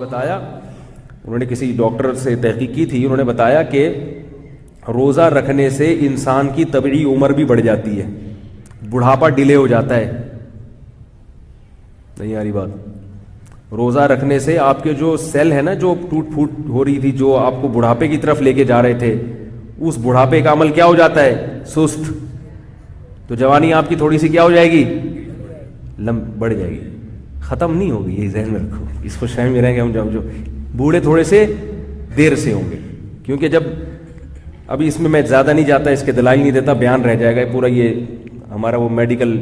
بتایا, انہوں نے کسی ڈاکٹر سے تحقیق کی تھی, انہوں نے بتایا کہ روزہ رکھنے سے انسان کی طبعی عمر بھی بڑھ جاتی ہے, بڑھاپا ڈیلے ہو جاتا ہے. نہیں آ رہی بات؟ روزہ رکھنے سے آپ کے جو سیل ہے نا, جو ٹوٹ پھوٹ ہو رہی تھی, جو آپ کو بڑھاپے کی طرف لے کے جا رہے تھے, اس بڑھاپے کا عمل کیا ہو جاتا ہے؟ سست. تو جوانی آپ کی تھوڑی سی کیا ہو جائے گی؟ بڑھ جائے گی, ختم نہیں ہوگی. یہ ذہن میں رکھو, اس کو شہر میں رہیں گے ہم جو بوڑھے تھوڑے سے دیر سے ہوں گے, کیونکہ جب ابھی اس میں زیادہ نہیں جاتا, اس کے دلائل نہیں دیتا, بیان رہ جائے گا پورا, یہ ہمارا وہ میڈیکل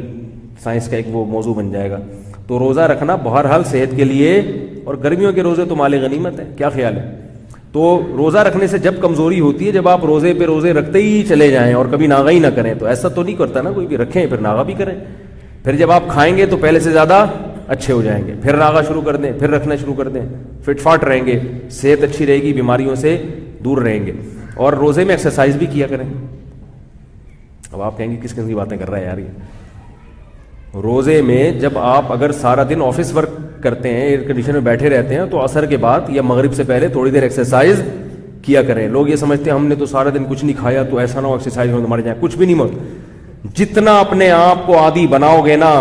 سائنس کا ایک وہ موضوع بن جائے گا. تو روزہ رکھنا بہرحال صحت کے لیے, اور گرمیوں کے روزے تو مال غنیمت ہے. کیا خیال ہے؟ تو روزہ رکھنے سے جب کمزوری ہوتی ہے, جب آپ روزے پہ روزے رکھتے ہی چلے جائیں اور کبھی ناغہ ہی نہ کریں, تو ایسا تو نہیں کرتا نا کوئی بھی, رکھیں پھر ناغہ بھی کریں. پھر جب آپ کھائیں گے تو پہلے سے زیادہ اچھے ہو جائیں گے, پھر ناغہ شروع کر دیں, پھر رکھنا شروع کر دیں, فٹ فاٹ رہیں گے, صحت اچھی رہے گی, بیماریوں سے دور رہیں گے. اور روزے میں ایکسرسائز بھی کیا کریں. اب آپ کہیں گے کس قسم کی باتیں کر رہا ہے یار یہ. روزے میں جب آپ اگر سارا دن آفس ورک کرتے ہیں, ایئر کنڈیشن میں بیٹھے رہتے ہیں, تو عصر کے بعد یا مغرب سے پہلے تھوڑی دیر ایکسرسائز کیا کریں. لوگ یہ سمجھتے ہیں ہم نے تو سارا دن کچھ نہیں کھایا تو ایسا نہ ہو ایکسرسائز میں مر جائیں. کچھ بھی نہیں مر, جتنا اپنے آپ کو عادی بناؤ گے نا,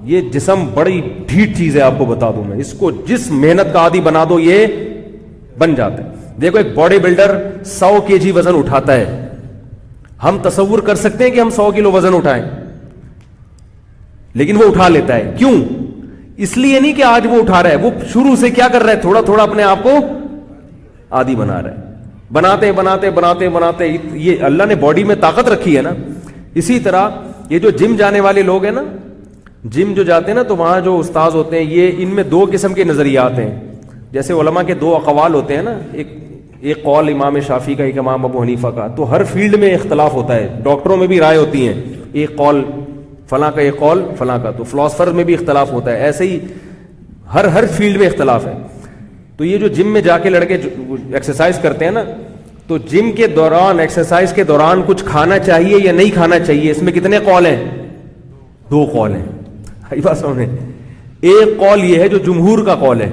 یہ جسم بڑی ڈھیٹ چیز ہے, آپ کو بتا دوں میں, اس کو جس محنت کا عادی بنا دو یہ بن جاتا ہے. دیکھو ایک باڈی بلڈر 100 kg وزن اٹھاتا ہے, ہم تصور کر سکتے ہیں کہ ہم 100 کلو وزن اٹھائیں, لیکن وہ اٹھا لیتا ہے. کیوں؟ اس لیے نہیں کہ آج وہ اٹھا رہا ہے, وہ شروع سے کیا کر رہا ہے, تھوڑا تھوڑا اپنے آپ کو عادی بنا رہا ہے. بناتے بناتے بناتے بناتے یہ اللہ نے باڈی میں طاقت رکھی ہے نا. اسی طرح یہ جو جم جانے والے لوگ ہیں نا, جم جو جاتے ہیں نا, تو وہاں جو استاذ ہوتے ہیں, یہ ان میں 2 قسم کے نظریات ہیں. جیسے علماء کے 2 اقوال ہوتے ہیں نا, ایک قول امام شافعی کا, ایک امام ابو حنیفہ کا. تو ہر فیلڈ میں اختلاف ہوتا ہے, ڈاکٹروں میں بھی رائے ہوتی ہیں, ایک قول فلاں کا, ایک قول فلاں کا. تو فلاسفر میں بھی اختلاف ہوتا ہے. ایسے ہی ہر فیلڈ میں اختلاف ہے. تو یہ جو جم میں جا کے لڑکے ایکسرسائز کرتے ہیں نا, تو جم کے دوران, ایکسرسائز کے دوران کچھ کھانا چاہیے یا نہیں کھانا چاہیے, اس میں کتنے قول ہیں؟ 2 قول ہیں. بات سمجھیں. ایک قول یہ ہے جو جمہور کا قول ہے,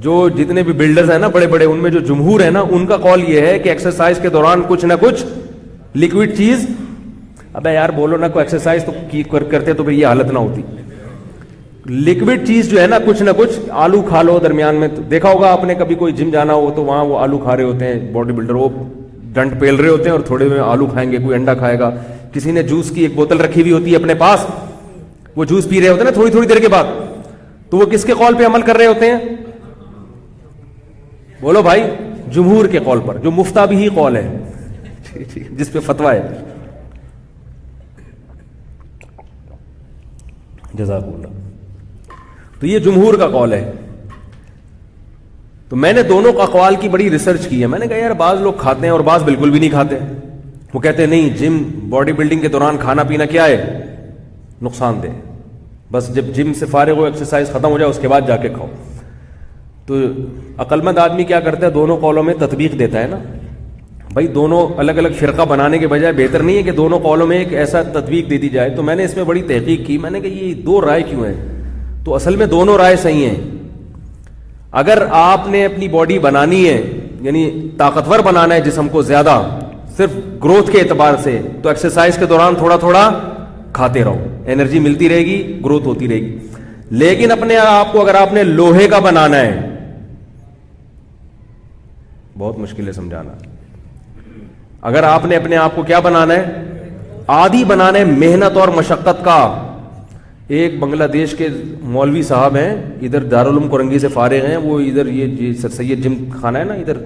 جو جتنے بھی بلڈرز ہیں نا بڑے بڑے, ان میں جو جمہور ہے نا, ان کا قول یہ ہے کہ ایکسرسائز کے دوران کچھ نہ کچھ لکوڈ چیز. ابے یار بولو نا, کوئی ایکسرسائز تو کرتے تو پھر یہ حالت نہ ہوتی. لکوڈ چیز جو ہے نا, کچھ نہ کچھ آلو کھا لو درمیان میں. دیکھا ہوگا آپ نے کبھی کوئی جم جانا ہو تو وہاں وہ آلو کھا رہے ہوتے ہیں باڈی بلڈر, وہ ڈنڈ پیل رہے ہوتے ہیں اور تھوڑے میں آلو کھائیں گے, کوئی انڈا کھائے گا, کسی نے جوس کی ایک بوتل رکھی ہوئی ہوتی ہے اپنے پاس, وہ جوس پی رہے ہوتے ہیں نا تھوڑی دیر کے بعد. تو وہ کس کے قول پہ عمل کر رہے ہوتے ہیں؟ بولو بھائی, جمہور کے قول پر, جو مفتا بھی ہی قول ہے, جس پہ فتویٰ ہے. جزاک اللہ. تو یہ جمہور کا قول ہے. تو میں نے دونوں اقوال کی بڑی ریسرچ کی ہے. میں نے کہا یار بعض لوگ کھاتے ہیں اور بعض بالکل بھی نہیں کھاتے. وہ کہتے ہیں نہیں, جم باڈی بلڈنگ کے دوران کھانا پینا کیا ہے, نقصان دہ, بس جب جم سے فارغ ہو, ایکسرسائز ختم ہو جائے, اس کے بعد جا کے کھاؤ. تو عقل مند آدمی کیا کرتا ہے, دونوں قولوں میں تطبیق دیتا ہے نا. بھائی دونوں الگ الگ فرقہ بنانے کے بجائے بہتر نہیں ہے کہ دونوں قولوں میں ایک ایسا تطبیق دے دی جائے. تو میں نے اس میں بڑی تحقیق کی. میں نے کہا یہ 2 رائے کیوں ہیں؟ تو اصل میں دونوں رائے صحیح ہیں. اگر آپ نے اپنی باڈی بنانی ہے, یعنی طاقتور بنانا ہے جسم کو زیادہ, صرف گروتھ کے اعتبار سے, تو ایکسرسائز کے دوران تھوڑا تھوڑا کھاتے رہو, انرجی ملتی رہے گی, گروتھ ہوتی رہے گی. لیکن اپنے آپ کو اگر آپ نے لوہے کا بنانا ہے, بہت مشکل ہے سمجھانا. اگر آپ نے اپنے آپ کو کیا بنانا ہے, عادی بنانا ہے محنت اور مشقت کا. ایک بنگلہ دیش کے مولوی صاحب ہیں, ادھر دارالعلوم کورنگی سے فارغ ہیں, وہ ادھر یہ سر سید جم خانہ ہے نا, ادھر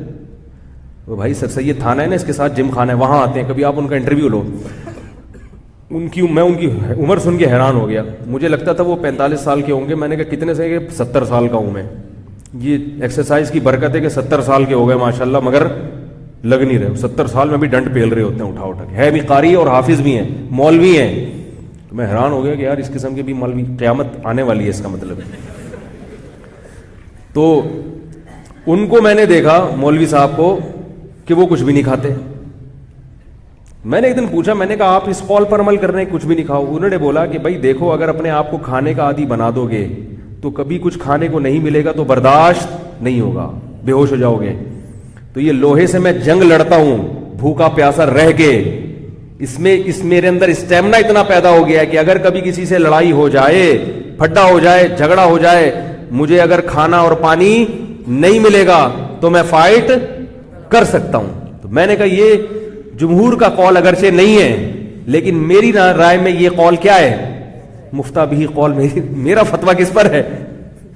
وہ بھائی سر سید تھانہ ہے نا, اس کے ساتھ جم خانہ ہے, وہاں آتے ہیں. کبھی آپ ان کا انٹرویو لو. میں ان کی عمر سن کے حیران ہو گیا. مجھے لگتا تھا وہ 45 سال کے ہوں گے. میں نے کہا کتنے سے, 70 سال کا ہوں میں. یہ ایکسرسائز کی برکت ہے کہ 70 سال کے ہو گئے ماشاءاللہ, مگر لگ نہیں رہے. 70 سال میں بھی ڈنڈ پیل رہے ہوتے ہیں اٹھا اٹھا کے. ہے بھی قاری اور حافظ بھی ہیں, مولوی ہیں. تو میں حیران ہو گیا کہ یار اس قسم کے بھی مولوی, قیامت آنے والی ہے اس کا مطلب. تو ان کو میں نے دیکھا مولوی صاحب کو کہ وہ کچھ بھی نہیں کھاتے. میں نے ایک دن پوچھا, میں نے کہا آپ اس قول پر عمل کر رہے ہیں کچھ بھی نہیں کھاؤ؟ انہوں نے بولا کہ بھائی دیکھو, اگر اپنے آپ کو کھانے کا عادی بنا دو گے تو کبھی کچھ کھانے کو نہیں ملے گا تو برداشت نہیں ہوگا, بے ہوش ہو جاؤ گے. تو یہ لوہے سے میں جنگ لڑتا ہوں بھوکا پیاسا رہ کے, اس میرے اندر اسٹیمنا اتنا پیدا ہو گیا ہے کہ اگر کبھی کسی سے لڑائی ہو جائے, پھڈا ہو جائے, جھگڑا ہو جائے, مجھے اگر کھانا اور پانی نہیں ملے گا تو میں فائٹ کر سکتا ہوں. تو میں نے کہا یہ جمہور کا قول اگرچہ نہیں ہے, لیکن میری رائے میں یہ قول کیا ہے, مفتہ بھی قول, میرا فتویٰ کس پر ہے,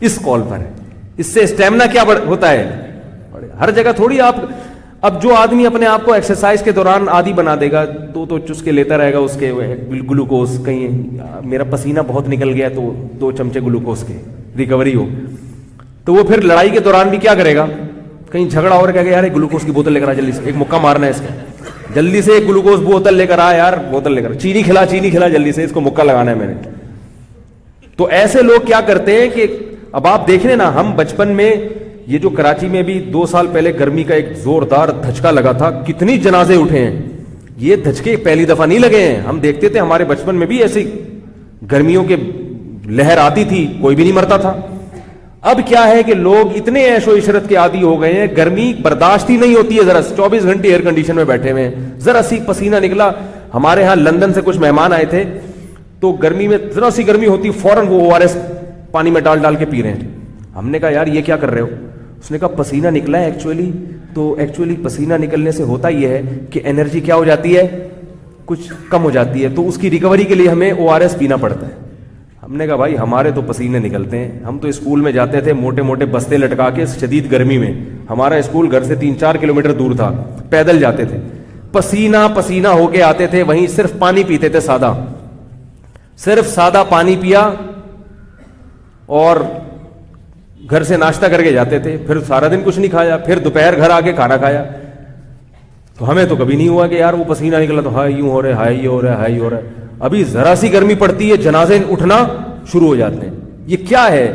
اس قول پر ہے. اس سے اسٹیمنا کیا ہوتا ہے, ہر جگہ تھوڑی آپ, اب جو آدمی اپنے آپ کو ایکسرسائز کے دوران عادی بنا دے گا تو چسکے لیتا رہے گا اس کے گلوکوز, کہیں میرا پسینہ بہت نکل گیا تو 2 چمچے گلوکوز کے ریکوری ہو, تو وہ پھر لڑائی کے دوران بھی کیا کرے گا, کہیں جھگڑا ہو رہا ہے, یار گلوکوز کی بوتل لے کر آ جلدی سے, ایک مکہ مارنا ہے اس کا, جلدی سے ایک گلوکوز بوتل لے کر آ یار, بوتل لے کر, چینی کھلا جلدی سے, اس کو مکہ لگانا ہے میں نے. تو ایسے لوگ کیا کرتے ہیں کہ اب آپ دیکھ رہے نا, ہم بچپن میں یہ جو کراچی میں بھی 2 سال پہلے گرمی کا ایک زوردار دھچکا لگا تھا, کتنی جنازے اٹھے ہیں. یہ دھچکے پہلی دفعہ نہیں لگے ہیں, ہم دیکھتے تھے ہمارے بچپن میں بھی ایسی گرمیوں کے لہر آتی تھی, کوئی بھی نہیں مرتا تھا. اب کیا ہے کہ لوگ اتنے عیش و عشرت کے عادی ہو گئے ہیں, گرمی برداشت ہی نہیں ہوتی ہے, ذرا 24 گھنٹے ایئر کنڈیشن میں بیٹھے ہوئے ہیں, ذرا سی پسینہ نکلا. ہمارے ہاں لندن سے کچھ مہمان آئے تھے, تو گرمی میں ذرا سی گرمی ہوتی فوراً وہ ORS پانی میں ڈال کے پی رہے ہیں. ہم نے کہا یار یہ کیا کر رہے ہو, اس نے کہا پسینہ نکلا ہے ایکچولی, تو ایکچولی پسینہ نکلنے سے ہوتا یہ ہے کہ انرجی کیا ہو جاتی ہے, کچھ کم ہو جاتی ہے, تو اس کی ریکوری کے لیے ہمیں ORS پینا پڑتا ہے. ہم نے کہا بھائی ہمارے تو پسینے نکلتے ہیں, ہم تو اسکول میں جاتے تھے موٹے موٹے بستے لٹکا کے شدید گرمی میں, ہمارا اسکول گھر سے 3-4 کلومیٹر دور تھا, پیدل جاتے تھے, پسینہ ہو کے آتے تھے, وہیں صرف پانی پیتے تھے, صرف سادہ پانی پیا اور گھر سے ناشتہ کر کے جاتے تھے, پھر سارا دن کچھ نہیں کھایا, پھر دوپہر گھر آ کے کھانا کھایا. تو ہمیں تو کبھی نہیں ہوا کہ یار وہ پسینہ نکلا تو ہائی یوں ہو رہا ہے, ہائی یہ ہو رہا ہے, ہائی ہو رہا ہے. ابھی ذرا سی گرمی پڑتی ہے جنازے اٹھنا شروع ہو جاتے ہیں. یہ کیا ہے,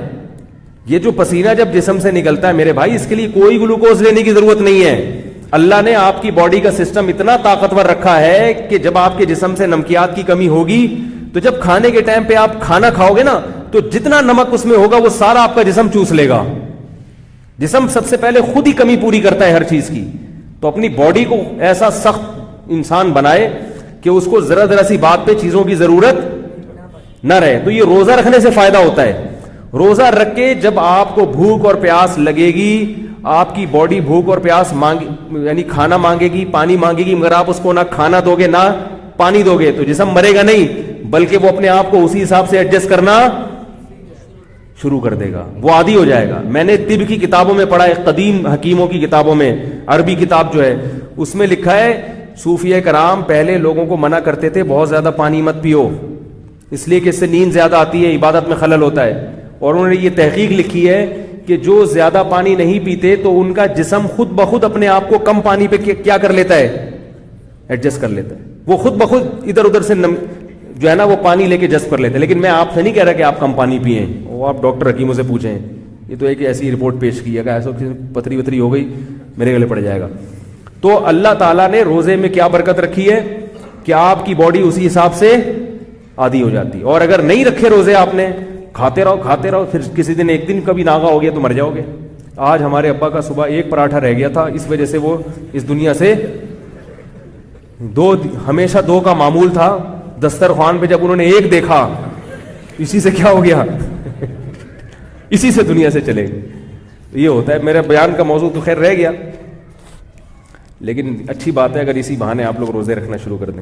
یہ جو پسینہ جب جسم سے نکلتا ہے میرے بھائی, اس کے لیے کوئی گلوکوز لینے کی ضرورت نہیں ہے. اللہ نے آپ کی باڈی کا سسٹم اتنا طاقتور رکھا ہے کہ جب آپ کے جسم سے نمکیات کی کمی ہوگی تو جب کھانے کے ٹائم پہ آپ کھانا کھاؤ گے نا, تو جتنا نمک اس میں ہوگا وہ سارا آپ کا جسم چوس لے گا. جسم سب سے پہلے خود ہی کمی پوری کرتا ہے ہر چیز کی. تو اپنی باڈی کو ایسا سخت انسان بنائے کہ اس کو ذرا سی بات پہ چیزوں کی ضرورت نہ رہے. تو یہ روزہ رکھنے سے فائدہ ہوتا ہے. روزہ رکھ کے جب آپ کو بھوک اور پیاس لگے گی, آپ کی باڈی بھوک اور پیاس یعنی کھانا مانگے گی, پانی مانگے گی, مگر آپ اس کو نہ کھانا دو گے نہ پانی دو گے, تو جسم مرے گا نہیں, بلکہ وہ اپنے آپ کو اسی حساب سے ایڈجسٹ کرنا شروع کر دے گا, وہ عادی ہو جائے گا. میں نے طب کی کتابوں میں پڑھا ہے, قدیم حکیموں کی کتابوں میں, عربی کتاب جو ہے اس میں لکھا ہے صوفیہ کرام پہلے لوگوں کو منع کرتے تھے بہت زیادہ پانی مت پیو, اس لیے کہ اس سے نیند زیادہ آتی ہے, عبادت میں خلل ہوتا ہے. اور انہوں نے یہ تحقیق لکھی ہے کہ جو زیادہ پانی نہیں پیتے تو ان کا جسم خود بخود اپنے آپ کو کم پانی پہ کیا کر لیتا ہے, ایڈجسٹ کر لیتا ہے. وہ خود بخود ادھر ادھر سے جو ہے نا وہ پانی لے کے جذب کر لیتے ہیں. لیکن میں آپ سے نہیں کہہ رہا کہ آپ کم پانی پئیں, وہ آپ ڈاکٹر حکیموں سے پوچھیں. یہ تو ایک ایسی رپورٹ پیش کی ہے کہ ایسا پتھری وتری ہو گئی میرے گلے پڑ جائے گا. تو اللہ تعالیٰ نے روزے میں کیا برکت رکھی ہے کہ آپ کی باڈی اسی حساب سے عادی ہو جاتی ہے. اور اگر نہیں رکھے روزے آپ نے, کھاتے رہو, پھر کسی دن ایک دن کبھی ناغا ہو گیا تو مر جاؤ گے. آج ہمارے ابا کا صبح ایک پراٹھا رہ گیا تھا, اس وجہ سے وہ اس دنیا سے ہمیشہ 2 کا معمول تھا. دسترخوان پہ جب انہوں نے ایک دیکھا, اسی سے کیا ہو گیا اسی سے دنیا سے چلے. یہ ہوتا ہے. میرے بیان کا موضوع تو خیر رہ گیا, لیکن اچھی بات ہے اگر اسی بہانے آپ لوگ روزے رکھنا شروع کر دیں.